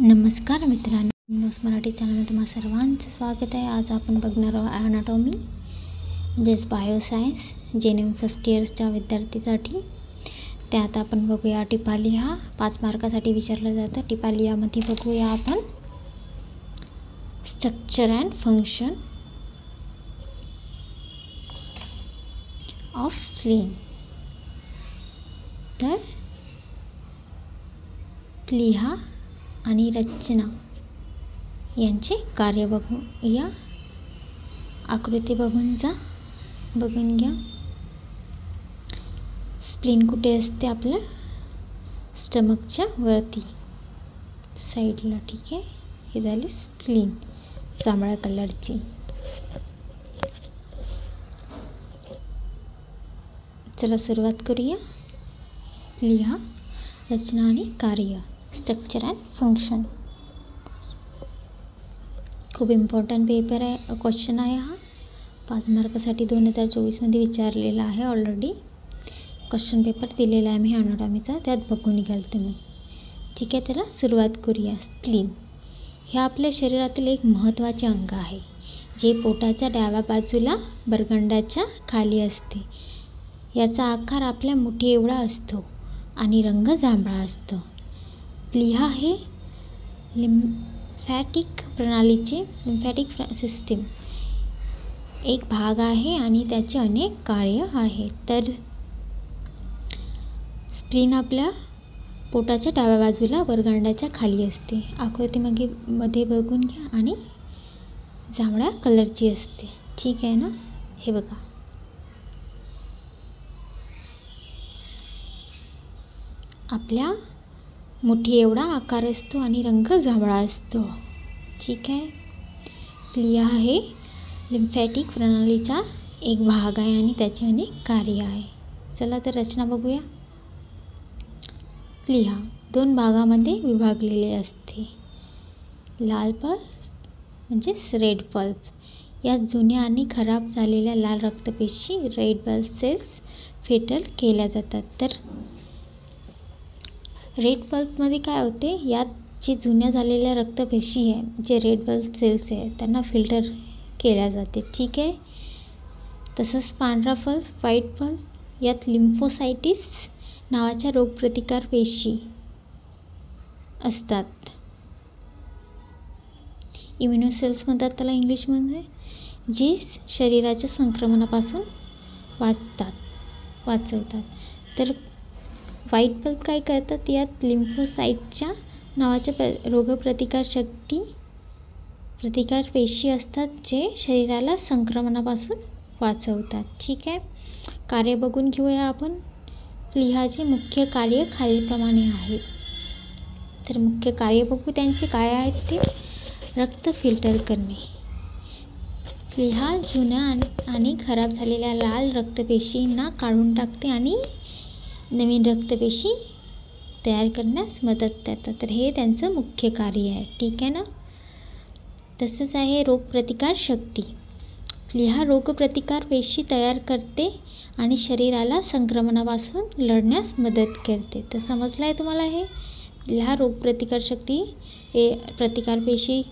नमस्कार मित्रांनो, न्यूज मराठी चॅनलमध्ये तुम्हा सर्वांचं स्वागत आहे. आज आपण बघणार आहोत ॲनाटॉमी म्हणजेच बायोसायन्स जेएनएम फर्स्ट इयर्सच्या विद्यार्थीसाठी. त्यात आपण बघूया टिपालिहा 5 मार्कासाठी विचारलं जातं. टिपालिहामध्ये बघूया आपण structure and function of spleen. तर प्लीहा आणि रचना यांचे कार्य बघूया. आकृती बघून घ्या. स्प्लीन कुठे असते? आपल्या स्टमकच्या वरती साईडला. ठीक आहे, हे झाली स्प्लीन जांभळ्या कलरची. चला सुरुवात करूया. प्लीहा, रचना आणि कार्य, स्ट्रक्चर अँड फंक्शन. खूप इम्पॉर्टंट पेपर आहे, क्वेश्चन आहे हा. 5 मार्कासाठी 2024मध्ये विचारलेला आहे. ऑलरेडी क्वेश्चन पेपर दिलेला आहे मी ॲनाटॉमीचा, त्यात बघून घ्याल तुम्ही. ठीक आहे, त्याला सुरुवात करूया. स्प्लीन हे आपल्या शरीरातील एक महत्त्वाचे अंग आहे, जे पोटाच्या डाव्या बाजूला बरगंडाच्या खाली असते. याचा आकार आपल्या मुठी एवढा असतो आणि रंग जांभळा असतो. प्लीहा हे लिम्फॅटिक सिस्टीम एक भाग आहे आणि त्याचे अनेक कार्य आहेत. तर स्प्लीन आपल्या पोटाच्या डाव्या बाजूला बरगंडाच्या खाली असते. आकृतीमध्ये बघून घ्या आणि जांभळ्या कलरची असते. ठीक आहे ना, हे बघा. आपल्या मुठी एवढा आकार असतो आणि रंग जांभळा असतो. ठीक आहे. प्लीहा हे लिम्फॅटिक प्रणालीचा एक भाग आहे आणि त्याचे अनेक कार्य आहे. चला तर रचना बघूया. प्लीहा 2 भागामध्ये विभागलेले असते. लाल पल्प म्हणजेच रेड पल्प. या जुन्या आणि खराब झालेल्या लाल रक्तपेशी रेड ब्लड सेल्स फेटल केल्या जातात. तर रेड पल्पमध्ये काय होते, यात जे जुन्या झालेल्या रक्तपेशी आहे, जे रेड ब्लड सेल्स आहे, त्यांना फिल्टर केल्या जाते. ठीक आहे. तसंच पांढरा पल्प, व्हाईट पल्प, यात लिम्फोसाइटिस नावाच्या रोगप्रतिकार पेशी असतात. इम्युनो सेल्स म्हणतात त्याला इंग्लिशमध्ये, जी शरीराच्या संक्रमणापासून वाचवतात. तर व्हाईट पल्प काय करतात, यात लिम्फोसाइटच्या नावाच्या प्रतिकार पेशी असतात, जे शरीराला संक्रमणापासून वाचवतात. ठीक आहे. कार्य बघून घेऊया आपण. प्लीहाचे मुख्य कार्य खालीलप्रमाणे आहेत. तर मुख्य कार्य बघू त्यांचे काय आहेत ते. रक्त फिल्टर करणे. प्लीहा जुन्या आणि खराब झालेल्या लाल रक्तपेशींना काढून टाकते आणि नवीन रक्तपेशी तयार करण्यास मदत करतात. तर हे त्यांचं मुख्य कार्य आहे. ठीक आहे ना. तसंच आहे रोगप्रतिकार शक्ती. प्लीहा रोगप्रतिकार पेशी तयार करते आणि शरीराला संक्रमणापासून लढण्यास मदत करते. तर समजलं आहे तुम्हाला हे. प्लीहा रोगप्रतिकार शक्ती प्रतिकार पेशी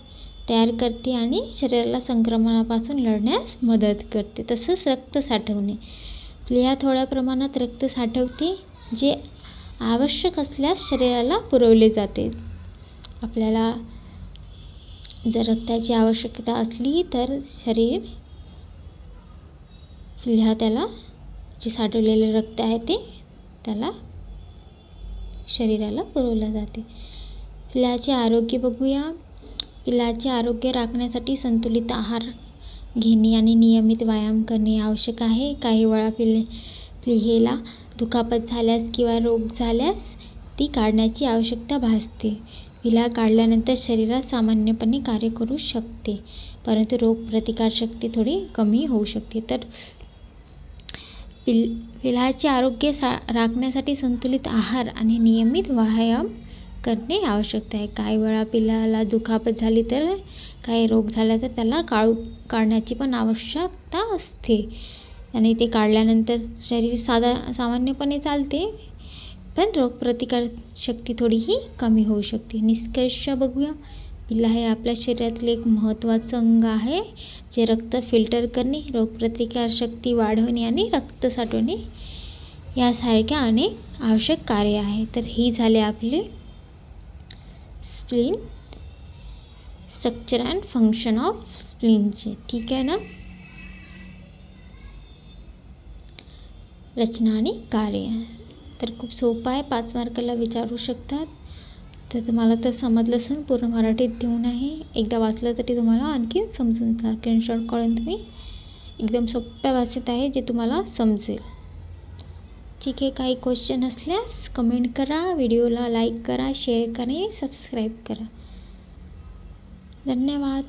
तयार करते आणि शरीराला संक्रमणापासून लढण्यास मदत करते. तसंच रक्त साठवणे. प्लीहा थोड्या प्रमाणात रक्त साठवते, जे आवश्यक असल्यास शरीराला पुरवले जाते. आपल्याला जर रक्ताची आवश्यकता असली तर प्लीहा त्याला जे साठवलेले रक्त आहे ते त्याला शरीराला पुरवले जाते. प्लीहाचे आरोग्य बघूया. प्लीहाचे आरोग्य राखण्यासाठी संतुलित आहार घेणे आणि नियमित व्यायाम करणे आवश्यक आहे. काही वेळा प्लीहेला दुखापत झाल्यास किंवा रोग झाल्यास ती काढण्याची आवश्यकता भासते. प्लीहा काढल्यानंतर शरीरात सामान्यपणे कार्य करू शकते, परंतु रोगप्रतिकारशक्ती थोडी कमी होऊ शकते. तर प्लीहाचे आरोग्य राखण्यासाठी संतुलित आहार आणि नियमित व्यायाम करणे आवश्यक आहे. काही वेळा प्लीहाला दुखापत झाली तर, काही रोग झाला तर त्याला काढण्याची पण आवश्यकता असते आणि ते काढल्यानंतर शरीर सामान्यपणे चालते, पण रोगप्रतिकारशक्ती थोडीही कमी होऊ शकते. निष्कर्ष बघूया. पिल्ला हे आपल्या शरीरातील एक महत्त्वाचं अंग आहे, जे रक्त फिल्टर करणे, रोगप्रतिकारशक्ती वाढवणे आणि रक्त साठवणे यासारख्या अनेक आवश्यक कार्ये आहेत. तर ही झाले आपले spleen, structure and function of स्प्लीनचे. ठीक आहे ना. रचना आणि कार्य तर खूप सोपं आहे, 5 मार्काला विचारू शकतात. तर तुम्हाला तर समजलं असेल, पूर्ण मराठीत देऊन आहे. एकदा वाचलं तरी तुम्हाला आणखी समजून जा. स्क्रीनशॉट काढून तुम्ही एकदम सोप्या भाषेत आहे, जे तुम्हाला समजेल. ठीक आहे. काही क्वेश्चन असल्यास कमेंट करा, व्हिडिओला लाईक करा, शेअर करा आणि सबस्क्राईब करा. धन्यवाद.